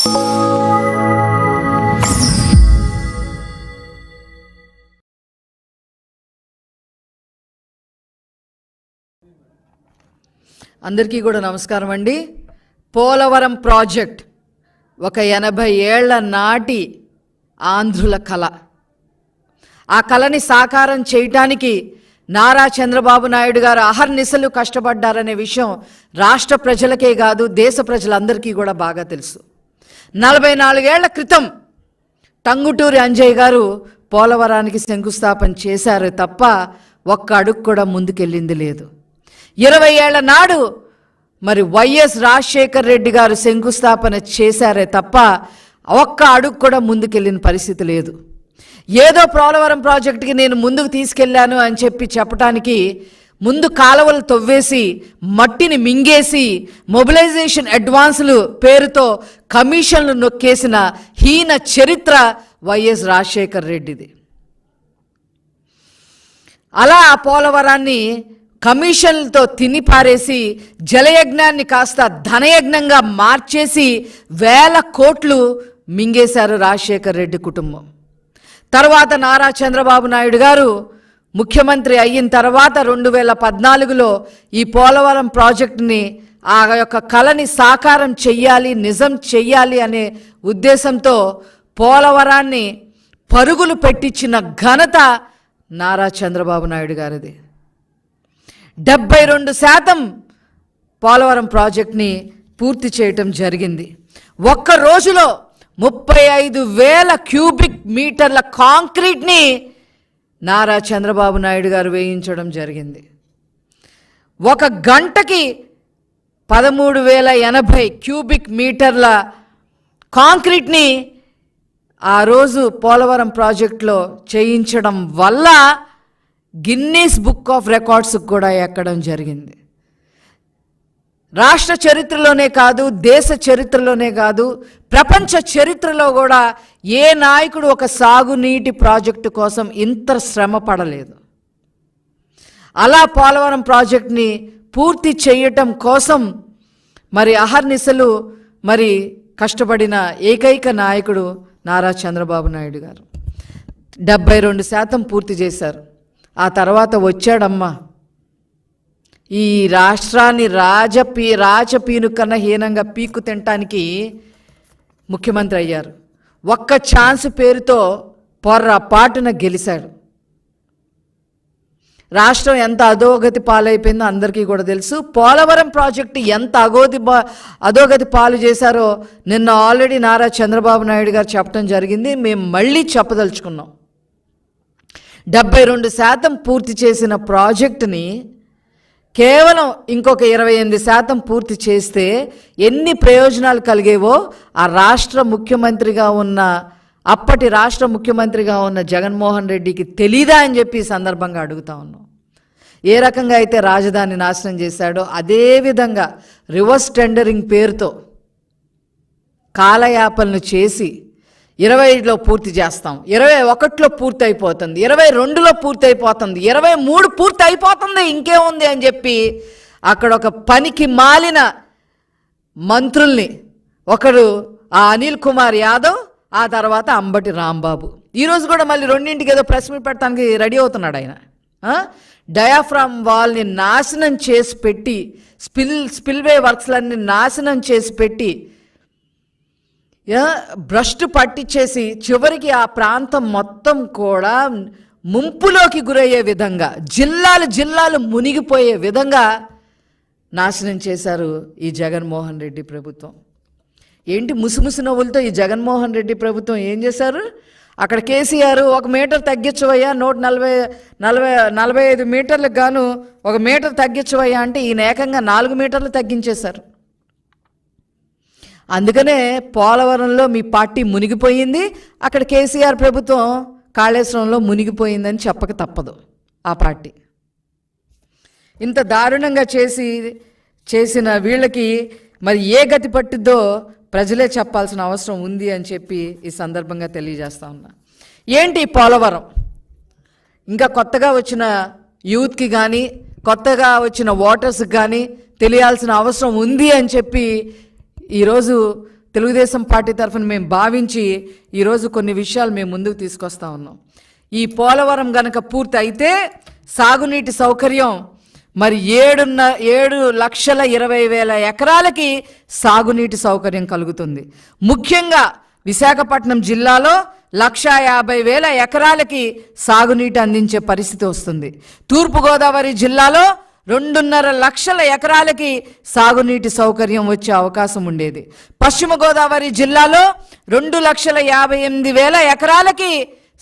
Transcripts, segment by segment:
అందరికీ కూడా నమస్కారం అండి. పోలవరం ప్రాజెక్ట్ ఒక 80 ఏళ్ల నాటి ఆంధ్రుల కళ. ఆ కళని సాకారం చేయటానికి నారా చంద్రబాబు నాయుడు గారు అహర్నిశలు కష్టపడ్డారనే విషయం రాష్ట్ర ప్రజలకే కాదు, దేశ ప్రజలందరికీ కూడా బాగా తెలుసు. 44 ఏళ్ల క్రితం టంగుటూరి అంజయ్య గారు పోలవరానికి శంకుస్థాపన చేశారు తప్ప ఒక్క అడుగు కూడా ముందుకెళ్ళింది లేదు. 20 ఏళ్ల నాడు మరి వైఎస్ రాజశేఖర్ రెడ్డి గారు శంకుస్థాపన చేశారే తప్ప ఒక్క అడుగు కూడా ముందుకెళ్ళిన పరిస్థితి లేదు. ఏదో పోలవరం ప్రాజెక్టుకి నేను ముందుకు తీసుకెళ్లాను అని చెప్పడానికి ముందు కాలువలు తవ్వేసి మట్టిని మింగేసి మొబిలైజేషన్ అడ్వాన్సులు పేరుతో కమిషన్లు నొక్కేసిన హీన చరిత్ర వైఎస్ రాజశేఖర్ రెడ్డిది. అలా ఆ పోలవరాన్ని కమిషన్లతో తినిపారేసి జలయజ్ఞాన్ని కాస్త ధనయజ్ఞంగా మార్చేసి 1000 కోట్లు మింగేశారు రాజశేఖర్ రెడ్డి కుటుంబం. తర్వాత నారా చంద్రబాబు నాయుడు గారు ముఖ్యమంత్రి అయిన తర్వాత 2014లో ఈ పోలవరం ప్రాజెక్టుని ఆ యొక్క కళని సాకారం చెయ్యాలి, నిజం చెయ్యాలి అనే ఉద్దేశంతో పోలవరాన్ని పరుగులు పెట్టించిన ఘనత నారా చంద్రబాబు నాయుడు గారిది. 72% పోలవరం ప్రాజెక్ట్ని పూర్తి చేయటం జరిగింది. ఒక్క రోజులో 35,000 క్యూబిక్ మీటర్ల కాంక్రీట్ని నారా చంద్రబాబు నాయుడు గారు వేయించడం జరిగింది. ఒక గంటకి 13,080 క్యూబిక్ మీటర్ల కాంక్రీట్ని ఆ రోజు పోలవరం ప్రాజెక్టులో చేయించడం వల్ల గిన్నీస్ బుక్ ఆఫ్ రికార్డ్స్కి కూడా ఎక్కడం జరిగింది. రాష్ట్ర చరిత్రలోనే కాదు, దేశ చరిత్రలోనే కాదు, ప్రపంచ చరిత్రలో కూడా ఏ నాయకుడు ఒక సాగునీటి ప్రాజెక్టు కోసం ఇంత శ్రమ పడలేదు. అలా పోలవరం ప్రాజెక్ట్ని పూర్తి చేయటం కోసం మరి అహర్నిశలు మరి కష్టపడిన ఏకైక నాయకుడు నారా చంద్రబాబు నాయుడు గారు. 72% పూర్తి చేశారు. ఆ తర్వాత వచ్చాడమ్మా ఈ రాష్ట్రాన్ని రాజపీను కన్నా హీనంగా పీకు తినటానికి ముఖ్యమంత్రి అయ్యారు. ఒక్క ఛాన్స్ పేరుతో పొర్రపాటున గెలిచాడు. రాష్ట్రం ఎంత అధోగతి పాలైపోయిందో అందరికీ కూడా తెలుసు. పోలవరం ప్రాజెక్టు ఎంత అధోగతి పాలు చేశారో నిన్న ఆల్రెడీ నారా చంద్రబాబు నాయుడు గారు చెప్పడం జరిగింది. మేము మళ్ళీ చెప్పదలుచుకున్నాం. 72% పూర్తి చేసిన ప్రాజెక్టుని కేవలం ఇంకొక 28% పూర్తి చేస్తే ఎన్ని ప్రయోజనాలు కలిగేవో ఆ అప్పటి రాష్ట్ర ముఖ్యమంత్రిగా ఉన్న జగన్మోహన్ రెడ్డికి తెలీదా అని చెప్పి ఈ సందర్భంగా అడుగుతా ఉన్నాం. ఏ రకంగా అయితే రాజధాని నాశనం చేశాడో అదేవిధంగా రివర్స్ టెండరింగ్ పేరుతో కాలయాపనలు చేసి 20లో పూర్తి చేస్తాం, 21లో పూర్తి అయిపోతుంది, 22లో పూర్తి అయిపోతుంది, 23 పూర్తి అయిపోతుంది, ఇంకేముంది అని చెప్పి అక్కడ ఒక పనికి మాలిన మంత్రుల్ని, ఒకడు ఆ అనిల్ కుమార్ యాదవ్, ఆ తర్వాత అంబటి రాంబాబు. ఈరోజు కూడా మళ్ళీ 2ంటికి ఏదో ప్రెస్ మీట్ పెట్టడానికి రెడీ అవుతున్నాడు ఆయన. డయాఫ్రామ్ వాల్ని నాశనం చేసి పెట్టి, స్పిల్వే వర్క్స్లన్నీ నాశనం చేసి పెట్టి భ్రష్టు పట్టించేసి చివరికి ఆ ప్రాంతం మొత్తం కూడా ముంపులోకి గురయ్యే విధంగా, జిల్లాలు మునిగిపోయే విధంగా నాశనం చేశారు ఈ జగన్మోహన్ రెడ్డి ప్రభుత్వం. ఏంటి ముసుముసు నవ్వులతో ఈ జగన్మోహన్ రెడ్డి ప్రభుత్వం ఏం చేశారు? అక్కడ కేసీఆర్ 1 మీటర్ తగ్గించవయ్యా, 145 మీటర్లకు గాను 1 మీటర్ తగ్గించవయ్యా అంటే ఈయన ఏకంగా 4 మీటర్లు తగ్గించేశారు. అందుకనే పోలవరంలో మీ పార్టీ మునిగిపోయింది, అక్కడ కేసీఆర్ ప్రభుత్వం కాళేశ్వరంలో మునిగిపోయిందని చెప్పక తప్పదు. ఆ పార్టీ ఇంత దారుణంగా చేసిన వీళ్ళకి మరి ఏ గతి పట్టిద్దో ప్రజలే చెప్పాల్సిన అవసరం ఉంది అని చెప్పి ఈ సందర్భంగా తెలియజేస్తా ఉన్నా. ఏంటి పోలవరం? ఇంకా కొత్తగా వచ్చిన యూత్కి కానీ కొత్తగా వచ్చిన ఓటర్స్కి కానీ తెలియాల్సిన అవసరం ఉంది అని చెప్పి ఈరోజు తెలుగుదేశం పార్టీ తరఫున మేము భావించి ఈరోజు కొన్ని విషయాలు మేము ముందుకు తీసుకొస్తా ఉన్నాం. ఈ పోలవరం గనక పూర్తి అయితే సాగునీటి సౌకర్యం మరి 7,20,000 ఎకరాలకి సాగునీటి సౌకర్యం కలుగుతుంది. ముఖ్యంగా విశాఖపట్నం జిల్లాలో 1,50,000 ఎకరాలకి సాగునీటి అందించే పరిస్థితి వస్తుంది. తూర్పుగోదావరి జిల్లాలో 2.5 లక్షల ఎకరాలకి సాగునీటి సౌకర్యం వచ్చే అవకాశం ఉండేది. పశ్చిమ గోదావరి జిల్లాలో 2,58,000 ఎకరాలకి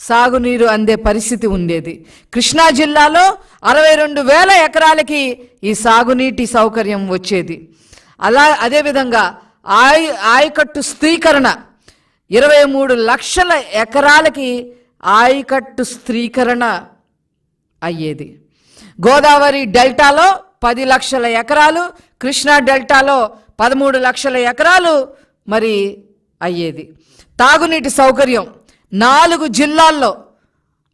సాగునీరు అందే పరిస్థితి ఉండేది. కృష్ణా జిల్లాలో 62,000 ఎకరాలకి ఈ సాగునీటి సౌకర్యం వచ్చేది. అదేవిధంగా ఆయకట్టు స్థిరీకరణ 23 లక్షల ఎకరాలకి ఆయకట్టు స్థిరీకరణ అయ్యేది. గోదావరి డెల్టాలో 10 లక్షల ఎకరాలు, కృష్ణా డెల్టాలో 13 లక్షల ఎకరాలు మరి అయ్యేది. తాగునీటి సౌకర్యం 4 జిల్లాల్లో,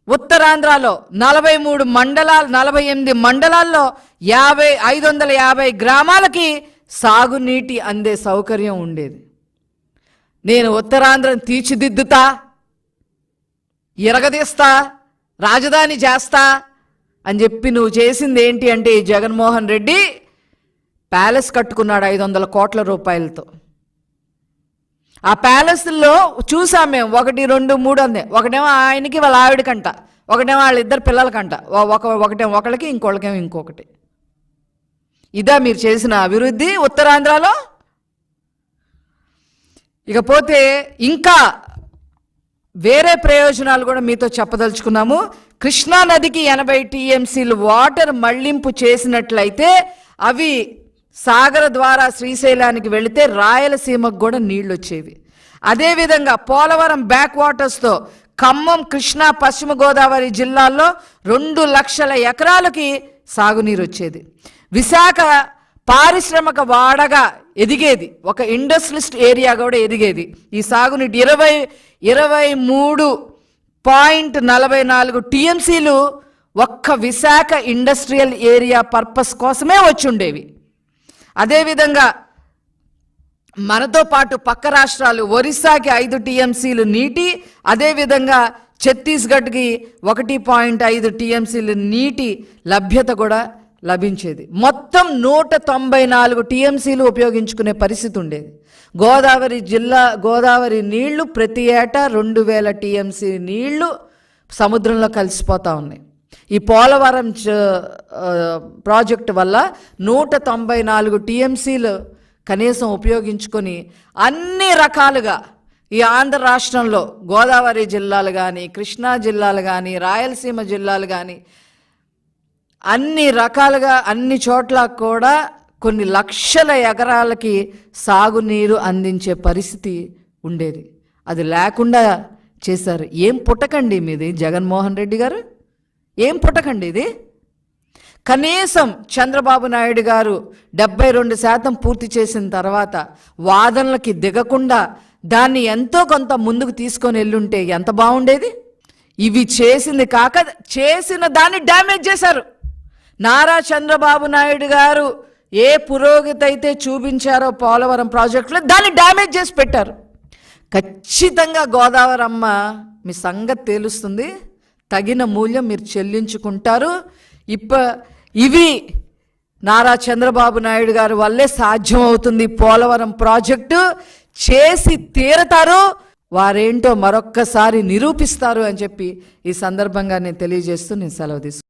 ఉత్తరాంధ్రలో 48 మండలాల్లో 550 గ్రామాలకి సాగునీటి అందే సౌకర్యం ఉండేది. నేను ఉత్తరాంధ్రను తీర్చిదిద్దుతా, ఇరగదీస్తా, రాజధాని చేస్తా అని చెప్పి నువ్వు చేసింది ఏంటి అంటే జగన్మోహన్ రెడ్డి ప్యాలెస్ కట్టుకున్నాడు 500 కోట్ల రూపాయలతో. ఆ ప్యాలెస్లో చూసాం మేము 1, 2, 3 అందే. ఒకటేమో ఆయనకి వాళ్ళ ఆవిడకంట, ఒకటేమో వాళ్ళిద్దరు పిల్లలకంట, ఒకటేమో ఒకళ్ళకి, ఇంకొకళ్ళకేమో ఇంకొకటి. ఇదా మీరు చేసిన అభివృద్ధి ఉత్తరాంధ్రలో? ఇకపోతే ఇంకా వేరే ప్రయోజనాలు కూడా మీతో చెప్పదలుచుకున్నాము. కృష్ణా నదికి 80 టీఎంసీలు వాటర్ మళ్లింపు చేసినట్లయితే అవి సాగర ద్వారా శ్రీశైలానికి వెళితే రాయలసీమకు కూడా నీళ్ళు వచ్చేవి. అదేవిధంగా పోలవరం బ్యాక్ వాటర్స్తో ఖమ్మం, కృష్ణా, పశ్చిమ గోదావరి జిల్లాల్లో 2 లక్షల ఎకరాలకి సాగునీరు వచ్చేది. విశాఖ పారిశ్రామిక వాడగా ఎదిగేది, ఒక ఇండస్ట్రియలిస్ట్ ఏరియా కూడా ఎదిగేది. ఈ సాగునీటి 23.44 టీఎంసీలు ఒక్క విశాఖ ఇండస్ట్రియల్ ఏరియా పర్పస్ కోసమే వచ్చి ఉండేవి. అదేవిధంగా మనతో పాటు పక్క రాష్ట్రాలు ఒరిస్సాకి 5 టీఎంసీలు నీటి, అదేవిధంగా ఛత్తీస్గఢ్కి 1.5 టీఎంసీలు నీటి లభ్యత కూడా లభించేది. మొత్తం 194 టీఎంసీలు ఉపయోగించుకునే పరిస్థితి ఉండేది. గోదావరి నీళ్లు ప్రతి ఏటా 2,000 టీఎంసీ నీళ్లు సముద్రంలో కలిసిపోతూ ఉన్నాయి. ఈ పోలవరం ప్రాజెక్టు వల్ల 194 టీఎంసీలు కనీసం ఉపయోగించుకొని అన్ని రకాలుగా ఈ ఆంధ్ర రాష్ట్రంలో గోదావరి జిల్లాలు కానీ, కృష్ణా జిల్లాలు కానీ, రాయలసీమ జిల్లాలు కానీ అన్ని రకాలుగా అన్ని చోట్ల కూడా కొన్ని లక్షల ఎకరాలకి సాగునీరు అందించే పరిస్థితి ఉండేది. అది లేకుండా చేశారు. ఏం పుట్టకండి మీది జగన్మోహన్ రెడ్డి గారు, ఏం పుట్టకండి ఇది. కనీసం చంద్రబాబు నాయుడు గారు 72% పూర్తి చేసిన తర్వాత వాదనలకి దిగకుండా దాన్ని ఎంతో కొంత ముందుకు తీసుకొని వెళ్ళుంటే ఎంత బాగుండేది. ఇవి చేసింది కాక చేసిన దాన్ని డ్యామేజ్ చేశారు. నారా చంద్రబాబు నాయుడు గారు ఏ పురోగతి అయితే చూపించారో పోలవరం ప్రాజెక్టులో దాన్ని డ్యామేజ్ చేసి పెట్టారు. ఖచ్చితంగా గోదావరి అమ్మ మీ సంగతి తేలుస్తుంది, తగిన మూల్యం మీరు చెల్లించుకుంటారు. ఇవి నారా చంద్రబాబు నాయుడు గారి వల్లే సాధ్యమవుతుంది. పోలవరం ప్రాజెక్టు చేసి తీరతారు, వారేంటో మరొక్కసారి నిరూపిస్తారు అని చెప్పి ఈ సందర్భంగా నేను తెలియజేస్తూ నేను సెలవు తీసుకుంటాను.